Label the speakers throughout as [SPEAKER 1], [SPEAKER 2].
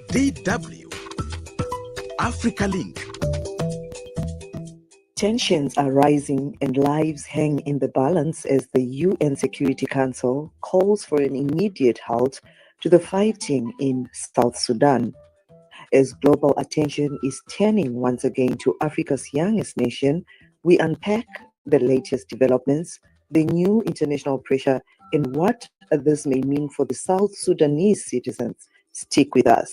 [SPEAKER 1] DW Africa Link.
[SPEAKER 2] Tensions are rising and lives hang in the balance as the UN Security Council calls for an immediate halt to the fighting in South Sudan. As global attention is turning once again to Africa's youngest nation, we unpack the latest developments, the new international pressure, and what this may mean for the South Sudanese citizens. Stick with us.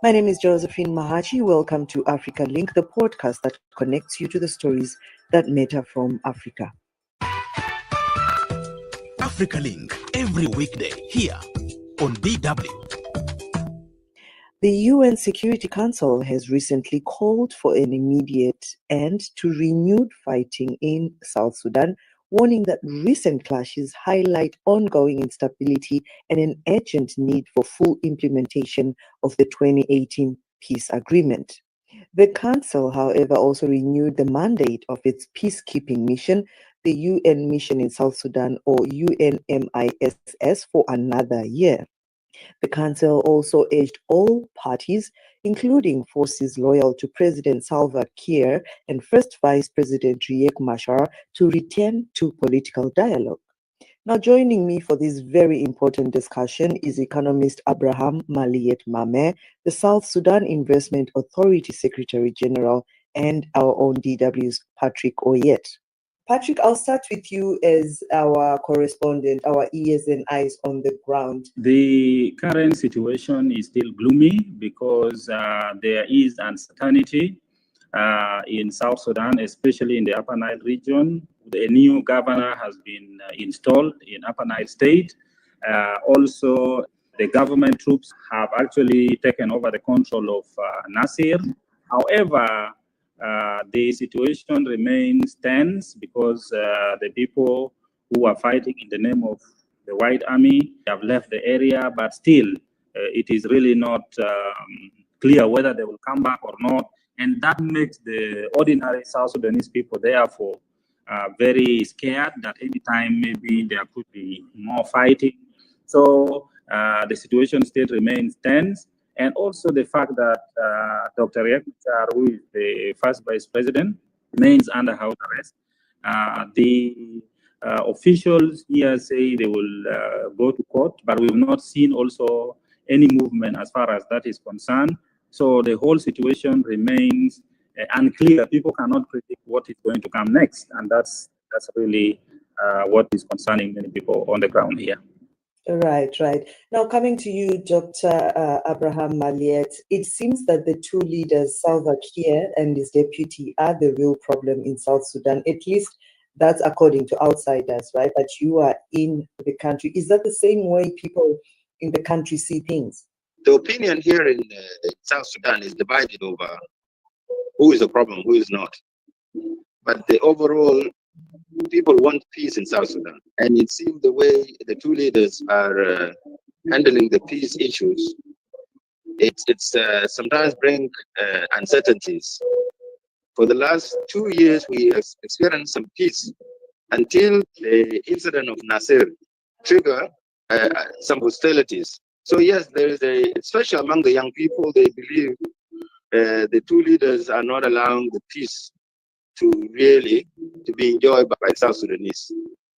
[SPEAKER 2] My name is Josephine Mahachi. Welcome to Africa Link, the podcast that connects you to the stories that matter from Africa.
[SPEAKER 1] Africa Link, every weekday here on DW.
[SPEAKER 2] The UN Security Council has recently called for an immediate end to renewed fighting in South Sudan, warning that recent clashes highlight ongoing instability and an urgent need for full implementation of the 2018 peace agreement. The Council, however, also renewed the mandate of its peacekeeping mission, the UN mission in South Sudan, or UNMISS, for another year. The Council also urged all parties, including forces loyal to President Salva Kiir and First Vice President Riek Machar, to return to political dialogue. Now, joining me for this very important discussion is economist Abrahama Malieth, the South Sudan Investment Authority Secretary General, and our own DW's Patrick Oyiet. Patrick, I'll start with you as our correspondent, our ears and eyes on the ground.
[SPEAKER 3] The current situation is still gloomy because there is uncertainty in South Sudan, especially in the Upper Nile region. A new governor has been installed in Upper Nile State. Also, the government troops have actually taken over the control of Nasir. However, the situation remains tense because the people who are fighting in the name of the White Army have left the area, but still it is really not clear whether they will come back or not. And that makes the ordinary South Sudanese people, therefore, very scared that anytime maybe there could be more fighting. So the situation still remains tense. And also the fact that Dr. Riek Machar, who is the first vice president, remains under house arrest. The officials here say they will go to court, but we've not seen also any movement as far as that is concerned. So the whole situation remains unclear. People cannot predict what is going to come next, and that's really what is concerning many people on the ground here.
[SPEAKER 2] Right. Now, coming to you, Dr. Abrahama Malieth, it seems that the two leaders, Salva Kiir and his deputy, are the real problem in South Sudan. At least that's according to outsiders, right? But you are in the country. Is that the same way people in the country see things?
[SPEAKER 4] The opinion here in South Sudan is divided over who is the problem, who is not. But the overall, people want peace in South Sudan. And it seems the way the two leaders are handling the peace issues, it's sometimes bring uncertainties. For the last 2 years, we have experienced some peace until the incident of Nasir triggered some hostilities. So yes, there is especially among the young people, they believe the two leaders are not allowing the peace to be enjoyed by South Sudanese.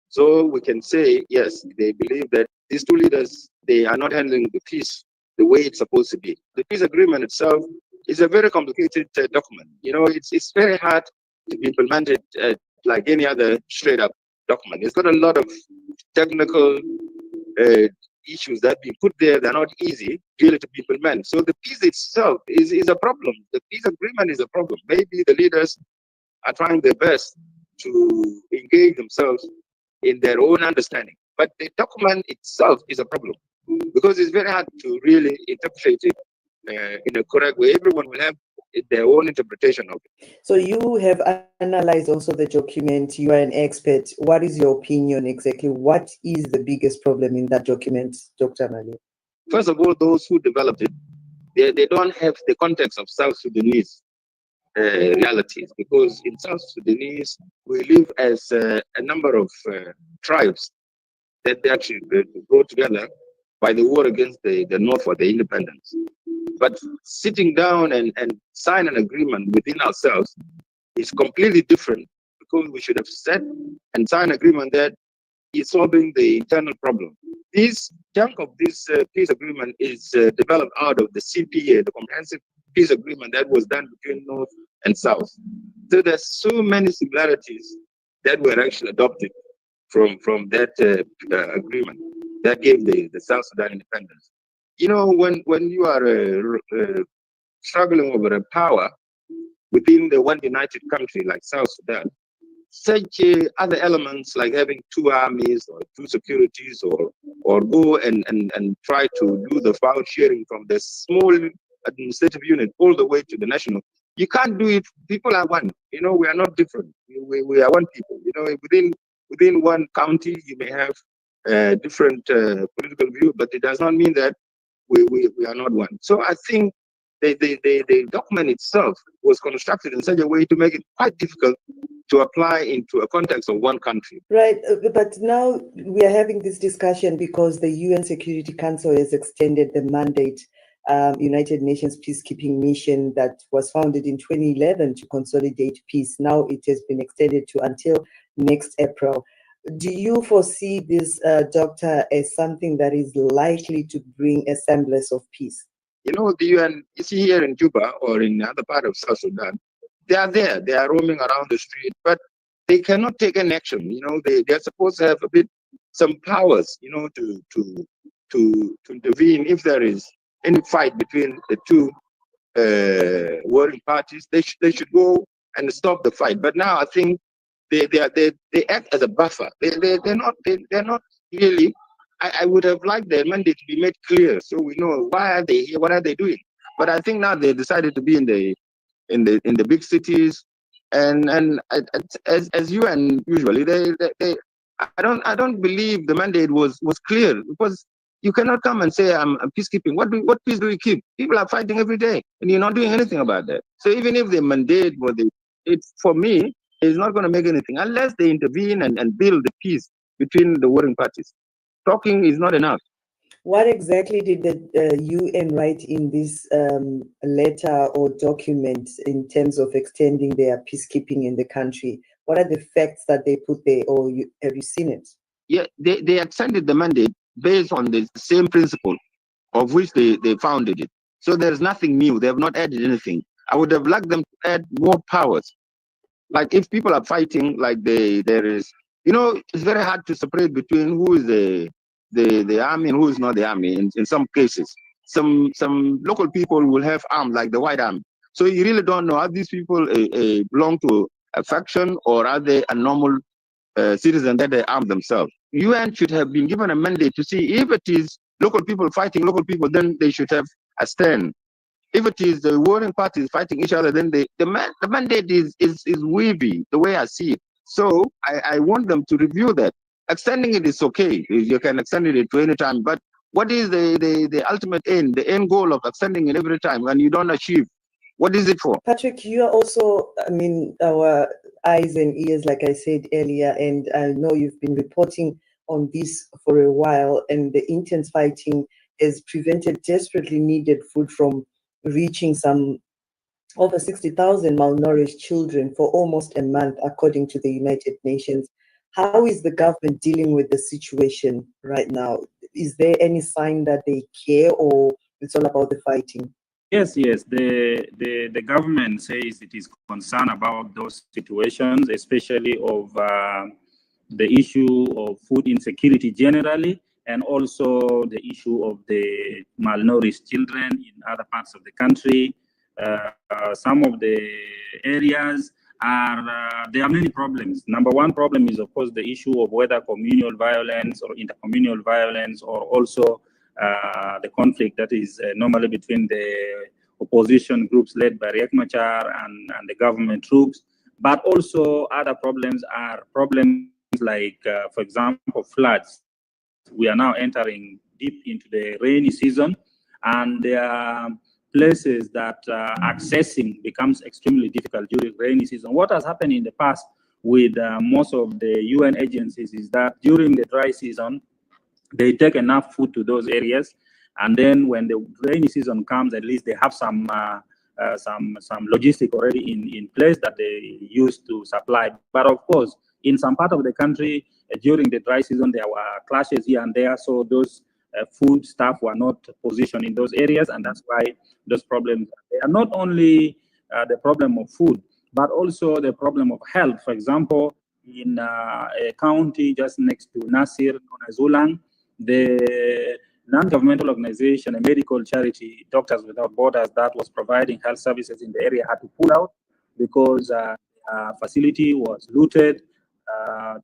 [SPEAKER 4] So we can say, yes, they believe that these two leaders, they are not handling the peace the way it's supposed to be. The peace agreement itself is a very complicated document. You know, it's very hard to be implemented like any other straight up document. It's got a lot of technical issues that be put there. They're not easy really to be implemented. So the peace itself is a problem. The peace agreement is a problem. Maybe the leaders are trying their best to engage themselves in their own understanding. But the document itself is a problem because it's very hard to really interpret it in a correct way. Everyone will have their own interpretation of it.
[SPEAKER 2] So you have analyzed also the document. You are an expert. What is your opinion exactly? What is the biggest problem in that document, Dr. Malieth?
[SPEAKER 4] First of all, those who developed it, they don't have the context of South Sudanese realities, because in South Sudanese, we live as a number of tribes that they actually go together by the war against the North for the independence. But sitting down and sign an agreement within ourselves is completely different, because we should have set and signed an agreement that is solving the internal problem. This chunk of this peace agreement is developed out of the CPA, the Comprehensive Peace Agreement that was done between North and South. So there's so many similarities that were actually adopted from that agreement that gave the South Sudan independence. You know, when you are struggling over a power within the one united country like South Sudan, such other elements like having two armies or two securities, or go and try to do the power sharing from the small administrative unit all the way to the national. You can't do it. People are one. You know, we are not different. We are one people. You know, within one county, you may have different political view, but it does not mean that we are not one. So I think the document itself was constructed in such a way to make it quite difficult to apply into a context of one country.
[SPEAKER 2] Right, but now we are having this discussion because the UN Security Council has extended the mandate, United Nations peacekeeping mission that was founded in 2011 to consolidate peace. Now it has been extended to until next April. Do you foresee this, Doctor, as something that is likely to bring a semblance of peace?
[SPEAKER 4] You know, the UN, you see here in Juba or in other part of South Sudan, they are there, they are roaming around the street, but they cannot take an action. You know, they're supposed to have some powers, you know, to intervene if there is any fight between the two warring parties. They should go and stop the fight. But now I think they act as a buffer. They're not really. I would have liked their mandate to be made clear, so we know why are they here, what are they doing. But I think now they decided to be in the big cities, and as UN usually I don't believe the mandate was clear, because you cannot come and say I'm peacekeeping. What peace do we keep? People are fighting every day, and you're not doing anything about that. So even if the mandate for me, it's not going to make anything unless they intervene and build the peace between the warring parties. Talking is not enough.
[SPEAKER 2] What exactly did the UN write in this letter or document in terms of extending their peacekeeping in the country? What are the facts that they put there, or have you seen it?
[SPEAKER 4] Yeah, they extended the mandate based on the same principle of which they founded it. So there's nothing new. They have not added anything. I would have liked them to add more powers. Like if people are fighting, like there is, you know, it's very hard to separate between who is the army and who is not the army. In some cases, some local people will have arms, like the White Army. So you really don't know, are these people belong to a faction, or are they a normal citizen that they arm themselves? UN should have been given a mandate to see if it is local people fighting local people, then they should have a stand. If it is the warring parties fighting each other, then the mandate is weavy, the way I see it. So I want them to review that. Extending it is okay. You can extend it to any time. But what is the ultimate end, the end goal of extending it every time when you don't achieve? What is it for?
[SPEAKER 2] Patrick, you are also, I mean, our eyes and ears, like I said earlier, and I know you've been reporting on this for a while, and the intense fighting has prevented desperately needed food from reaching some over 60,000 malnourished children for almost a month, according to the United Nations. How is the government dealing with the situation right now? Is there any sign that they care, or it's all about the fighting?
[SPEAKER 3] Yes. The government says it is concerned about those situations, especially of the issue of food insecurity generally, and also the issue of the malnourished children in other parts of the country. Some of the areas there are many problems. Number one problem is, of course, the issue of whether communal violence or intercommunal violence, or also the conflict that is normally between the opposition groups led by Riek Machar and the government troops. But also other problems are problems like, for example, floods. We are now entering deep into the rainy season, and there are places that accessing becomes extremely difficult during rainy season. What has happened in the past with most of the UN agencies is that during the dry season, they take enough food to those areas, and then when the rainy season comes, at least they have some logistic already in place that they use to supply. But of course, in some part of the country during the dry season, there were clashes here and there, so those food staff were not positioned in those areas, and that's why those problems. They are not only the problem of food, but also the problem of health. For example, in a county just next to Nasir, known as Ulang, the non-governmental organization, a medical charity, Doctors Without Borders, that was providing health services in the area had to pull out because facility was looted,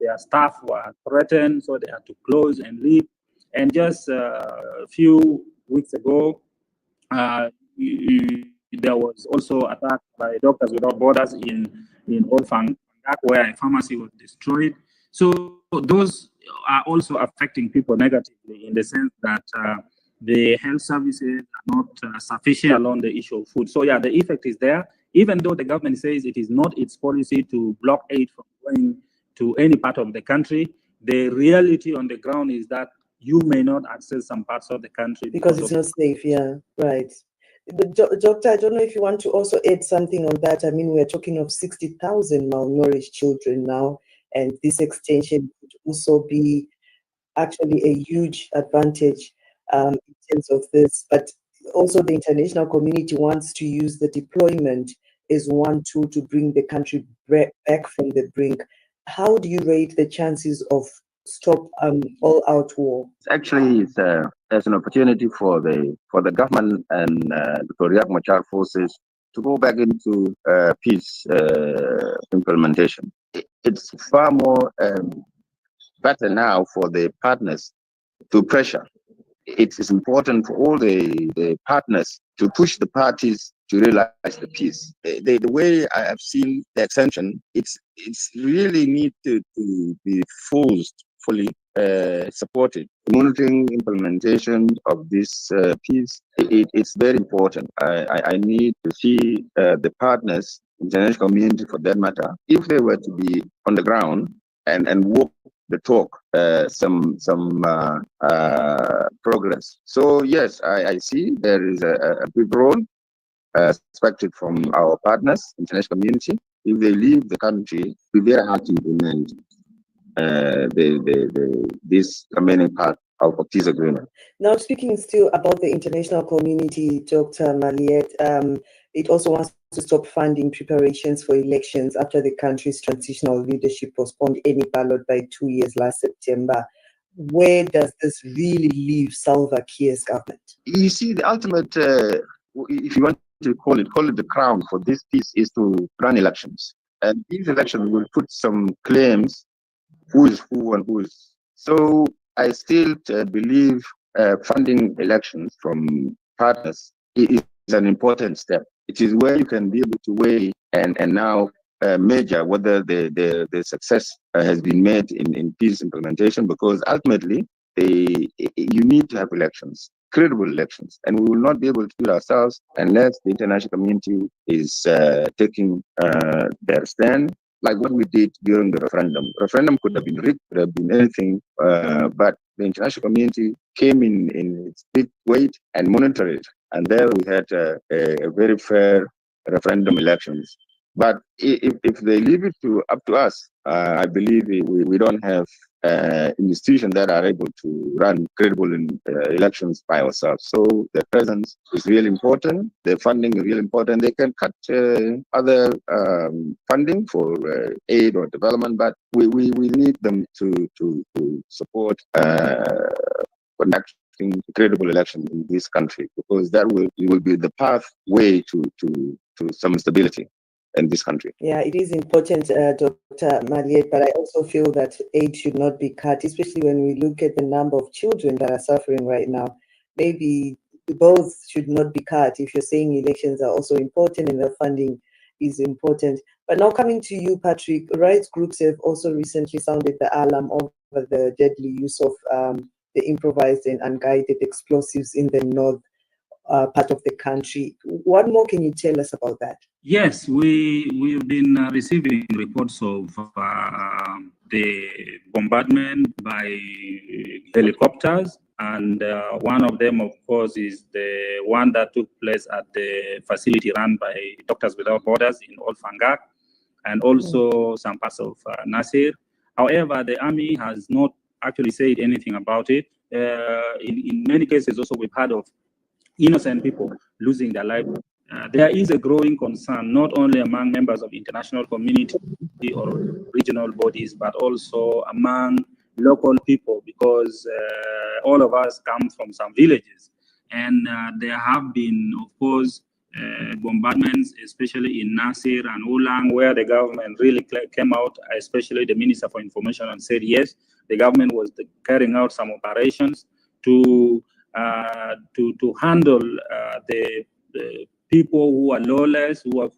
[SPEAKER 3] their staff were threatened, so they had to close and leave. And just a few weeks ago, there was also attack by Doctors Without Borders in Olfang, where a pharmacy was destroyed. So those are also affecting people negatively in the sense that the health services are not sufficient along the issue of food. So yeah, the effect is there, even though the government says it is not its policy to block aid from going to any part of the country. The reality on the ground is that you may not access some parts of the country
[SPEAKER 2] because it's not safe. Yeah, right. Doctor, I don't know if you want to also add something on that. I mean, we're talking of 60,000 malnourished children now, and this extension could also be actually a huge advantage in terms of this. But also the international community wants to use the deployment as one tool to bring the country back from the brink. How do you rate the chances of stop all-out war?
[SPEAKER 5] Actually, there's an opportunity for the government and the Riek Machar forces to go back into peace implementation. It's far more better now for the partners to pressure. It is important for all the partners to push the parties to realize the peace. The way I have seen the extension, it's really need to be fully supported. Monitoring implementation of this peace, it's very important. I need to see the partners, international community for that matter, if they were to be on the ground and walk the talk, some progress. So yes, I see there is a big role expected from our partners, international community. If they leave the country, we very hard to implement this remaining part of peace agreement.
[SPEAKER 2] Now, speaking still about the international community, Dr. Malieth, it also wants to stop funding preparations for elections after the country's transitional leadership postponed any ballot by 2 years last September. Where does this really leave Salva Kiir's government?
[SPEAKER 5] You see, the ultimate, if you want to call it the crown for this peace, is to run elections. And these elections will put some claims, who is who and who is. So I still believe funding elections from partners is an important step. It is where you can be able to weigh and now measure whether the success has been made in peace implementation, because ultimately you need to have elections, credible elections, and we will not be able to do it ourselves unless the international community is taking their stand, like what we did during the referendum. Referendum could have been rigged, could have been anything, but the international community came in its big weight and monitored it. And there we had a very fair referendum elections. But if they leave it up to us, I believe we don't have institutions that are able to run credible elections by ourselves. So the presence is really important. The funding is really important. They can cut other funding for aid or development, but we need them to support conducting credible elections in this country, because that will be the pathway to some stability in this country.
[SPEAKER 2] Yeah, it is important, Dr. Malieth, but I also feel that aid should not be cut, especially when we look at the number of children that are suffering right now. Maybe both should not be cut if you're saying elections are also important and the funding is important. But now coming to you, Patrick, rights groups have also recently sounded the alarm over the deadly use of the improvised and unguided explosives in the north part of the country. What more can you tell us about that?
[SPEAKER 3] Yes, we've been receiving reports of the bombardment by helicopters, and one of them, of course, is the one that took place at the facility run by Doctors Without Borders in Old Fangak, and also some parts of Nasir. However, the army has not actually said anything about it. In many cases, also, we've heard of innocent people losing their life. There is a growing concern, not only among members of international community or regional bodies, but also among local people, because all of us come from some villages. And there have been, of course, bombardments, especially in Nasir and Ulang, where the government really came out, especially the Minister for Information, and said, yes, the government was carrying out some operations to handle the people who are lawless, who have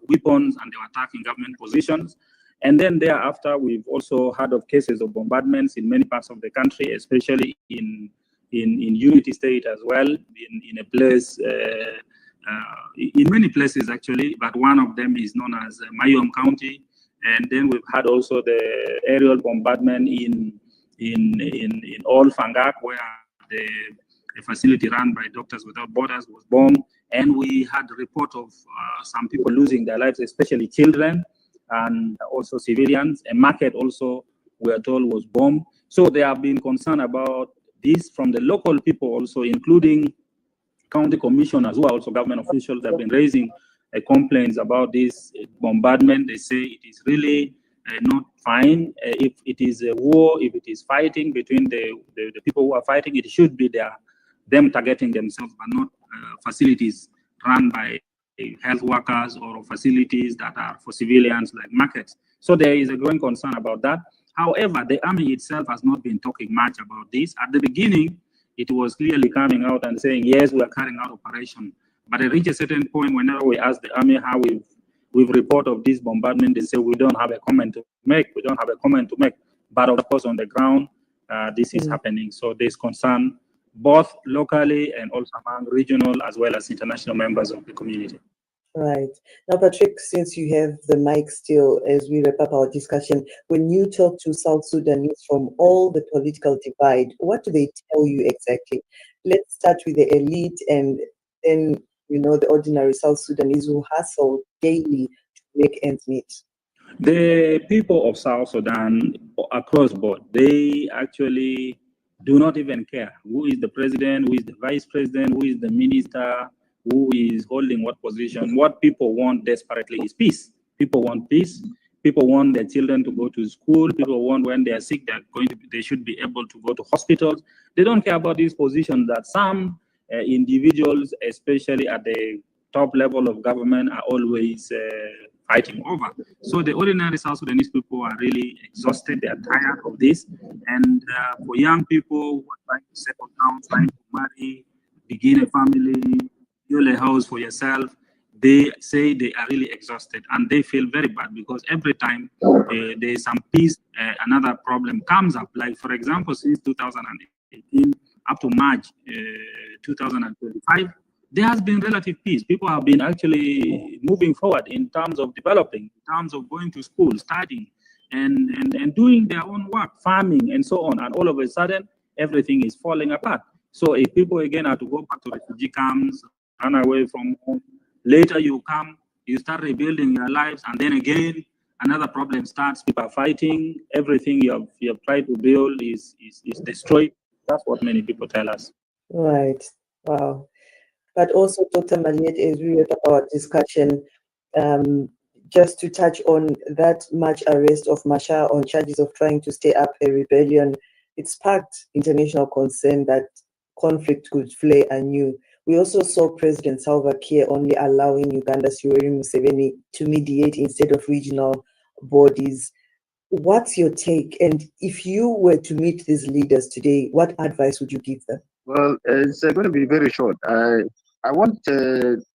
[SPEAKER 3] weapons, and they were attacking government positions. And then thereafter, we've also heard of cases of bombardments in many parts of the country, especially in Unity State as well, in a place, in many places actually, but one of them is known as Mayom County. And then we've had also the aerial bombardment in Old Fangak, where the facility run by Doctors Without Borders was bombed. And we had a report of some people losing their lives, especially children and also civilians. A market also, we are told, was bombed. So there have been concern about this from the local people also, including county commissioners who are also government officials. Have been raising complaints about this bombardment. They say it is really not fine. If it is a war, if it is fighting between the people who are fighting, it should be them targeting themselves, but not facilities run by health workers or facilities that are for civilians like markets. So there is a growing concern about that. However, the army itself has not been talking much about this. At the beginning, it was clearly coming out and saying, yes, we are carrying out operation. But it reached a certain point, whenever we ask the army how we've report of this bombardment, they say we don't have a comment to make. We don't have a comment to make. But of course, on the ground, this is happening. So there's concern both locally and also among regional as well as international members of the community.
[SPEAKER 2] Right. Now, Patrick, since you have the mic still, as we wrap up our discussion, when you talk to South Sudanese from all the political divide, what do they tell you exactly? Let's start with the elite and then, the ordinary South Sudanese who hustle daily to make ends meet.
[SPEAKER 3] The people of South Sudan across board, they actually do not even care who is the president, who is the vice president, who is the minister, who is holding what position. What people want desperately is peace. People want peace. People want their children to go to school. People want, when they are sick, they should be able to go to hospitals. They don't care about these positions that some individuals, especially at the top level of government, are always fighting over. So the ordinary South Sudanese people are really exhausted. They are tired of this. And for young people who are trying to settle down, trying to marry, begin a family, build a house for yourself, they say they are really exhausted and they feel very bad, because every time there is some peace, another problem comes up. Like, for example, since 2018 up to March 2025, there has been relative peace. People have been actually moving forward in terms of developing, in terms of going to school, studying, and doing their own work, farming, and so on. And all of a sudden, everything is falling apart. So if people again have to go back to refugee camps, run away from home, later you come, you start rebuilding your lives, and then again, another problem starts. People are fighting. Everything you have tried to build is destroyed. That's what many people tell us.
[SPEAKER 2] Right. Wow. But also, Dr. Malieth, as we wrap up our discussion, just to touch on that March arrest of Machar on charges of trying to stir up a rebellion, it sparked international concern that conflict could flare anew. We also saw President Salva Kiir only allowing Uganda's Yoweri Museveni to mediate instead of regional bodies. What's your take? And if you were to meet these leaders today, what advice would you give them?
[SPEAKER 5] Well, it's going to be very short. I want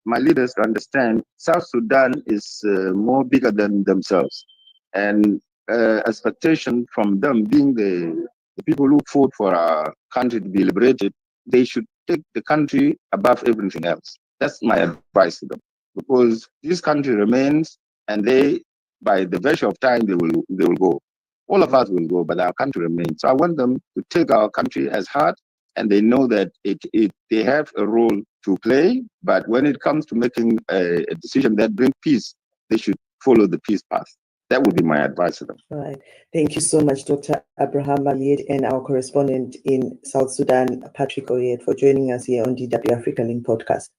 [SPEAKER 5] my leaders to understand South Sudan is more bigger than themselves. And expectation from them, being the people who fought for our country to be liberated, they should take the country above everything else. That's my advice to them. Because this country remains, and they, by the virtue of time, they will go. all of us will go, but our country remains. So I want them to take our country as hard, and they know that they have a role to play, but when it comes to making a decision that brings peace, they should follow the peace path. That would be my advice to them.
[SPEAKER 2] Right. Thank you so much, Dr. Abrahama Malieth, and our correspondent in South Sudan, Patrick Oyiet, for joining us here on DW Africa Link podcast.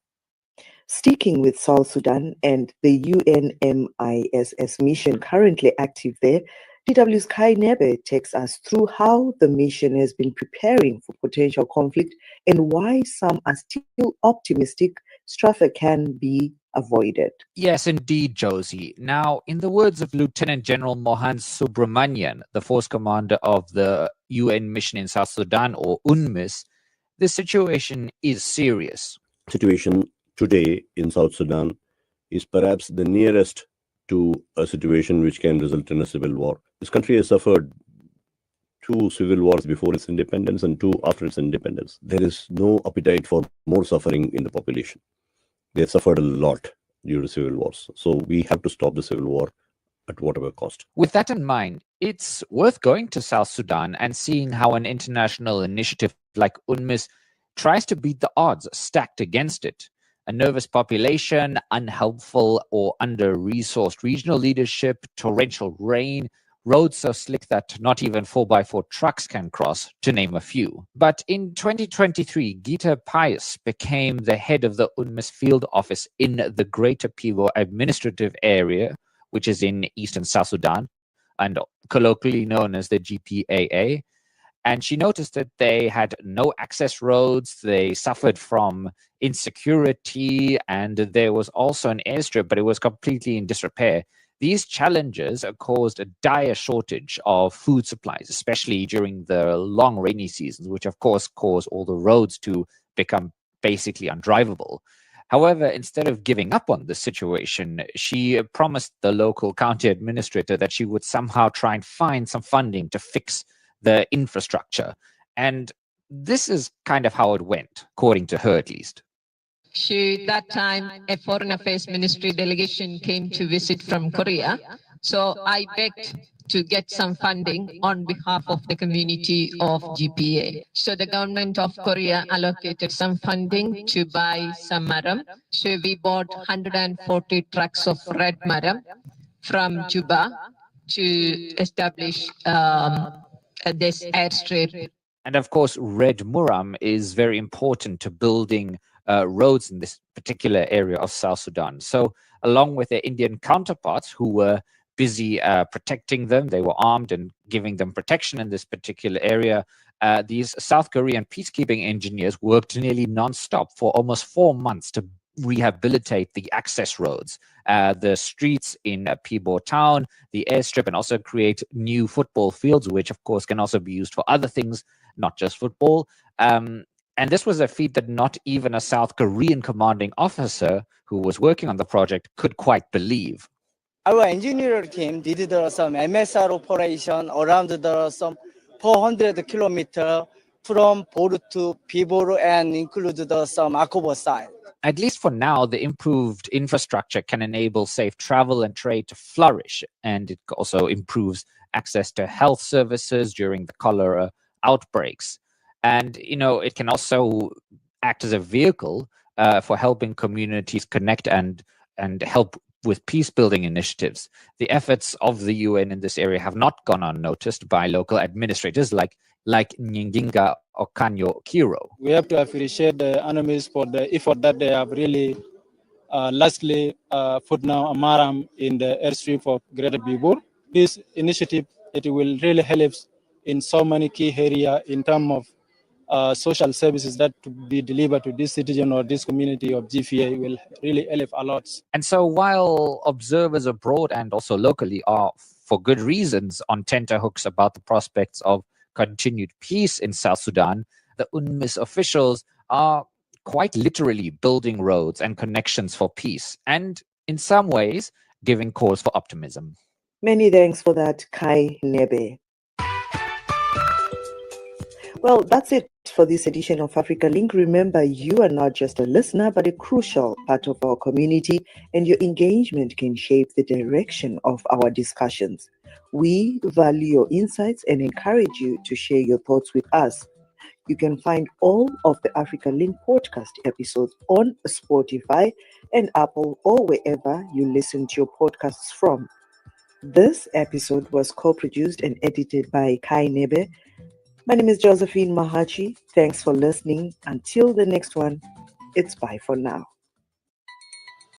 [SPEAKER 2] Sticking with South Sudan and the UNMISS mission currently active there, DW's Kai Nebe takes us through how the mission has been preparing for potential conflict and why some are still optimistic strife can be avoided.
[SPEAKER 6] Yes, indeed, Josie. Now, in the words of Lieutenant General Mohan Subramanian, the force commander of the UN mission in South Sudan, or UNMISS, the situation is serious.
[SPEAKER 7] Situation today in South Sudan is perhaps the nearest to a situation which can result in a civil war. This country has suffered 2 civil wars before its independence and 2 after its independence. There is no appetite for more suffering in the population. They have suffered a lot due to civil wars. So we have to stop the civil war at whatever cost.
[SPEAKER 6] With that in mind, it's worth going to South Sudan and seeing how an international initiative like UNMISS tries to beat the odds stacked against it. A nervous population, unhelpful or under-resourced regional leadership, torrential rain, roads so slick that not even 4x4 trucks can cross, to name a few. But in 2023, Gita Pius became the head of the UNMISS field office in the Greater Pivo Administrative Area, which is in eastern South Sudan, and colloquially known as the GPAA. And she noticed that they had no access roads, they suffered from insecurity, and there was also an airstrip, but it was completely in disrepair. These challenges caused a dire shortage of food supplies, especially during the long rainy seasons, which of course cause all the roads to become basically undrivable. However, instead of giving up on the situation, she promised the local county administrator that she would somehow try and find some funding to fix the infrastructure. And this is kind of how it went, according to her at least.
[SPEAKER 8] That time, a foreign affairs ministry delegation came to visit from Korea. So I begged to get some funding on behalf of the community of GPA. So the government of Korea allocated some funding to buy some maram. So we bought 140 trucks of red maram from Juba to establish this airstrip.
[SPEAKER 6] And of course, red muram is very important to building roads in this particular area of South Sudan. So along with their Indian counterparts who were busy protecting them, they were armed and giving them protection in this particular area, these South Korean peacekeeping engineers worked nearly non-stop for almost 4 months to rehabilitate the access roads, the streets in Pibo town, the airstrip, and also create new football fields, which of course can also be used for other things, not just football. And this was a feat that not even a South Korean commanding officer who was working on the project could quite believe.
[SPEAKER 9] Our engineer team did some MSR operation around some 400 kilometers from Boru to Piboro and include some Akobo side.
[SPEAKER 6] At least for now, the improved infrastructure can enable safe travel and trade to flourish, and it also improves access to health services during the cholera outbreaks. And, you know, it can also act as a vehicle for helping communities connect and help with peace-building initiatives. The efforts of the UN in this area have not gone unnoticed by local administrators like Nyinginga Okanyo Kiro.
[SPEAKER 10] We have to appreciate the UNMISS for the effort that they have really lastly put now a maram in the airstrip of Greater Bibur. This initiative, it will really help in so many key areas in terms of social services that to be delivered to this citizen or this community of GPA will really help a lot.
[SPEAKER 6] And so while observers abroad and also locally are, for good reasons, on tenterhooks about the prospects of continued peace in South Sudan, the UNMISS officials are quite literally building roads and connections for peace, and in some ways giving cause for optimism.
[SPEAKER 2] Many thanks for that, Kai Nebe. Well, that's it for this edition of Africa Link. Remember, you are not just a listener, but a crucial part of our community, and your engagement can shape the direction of our discussions. We value your insights and encourage you to share your thoughts with us. You can find all of the Africa Link podcast episodes on Spotify and Apple or wherever you listen to your podcasts from. This episode was co-produced and edited by Kai Nebe. My name is Josephine Mahachi. Thanks for listening. Until the next one, it's bye for now.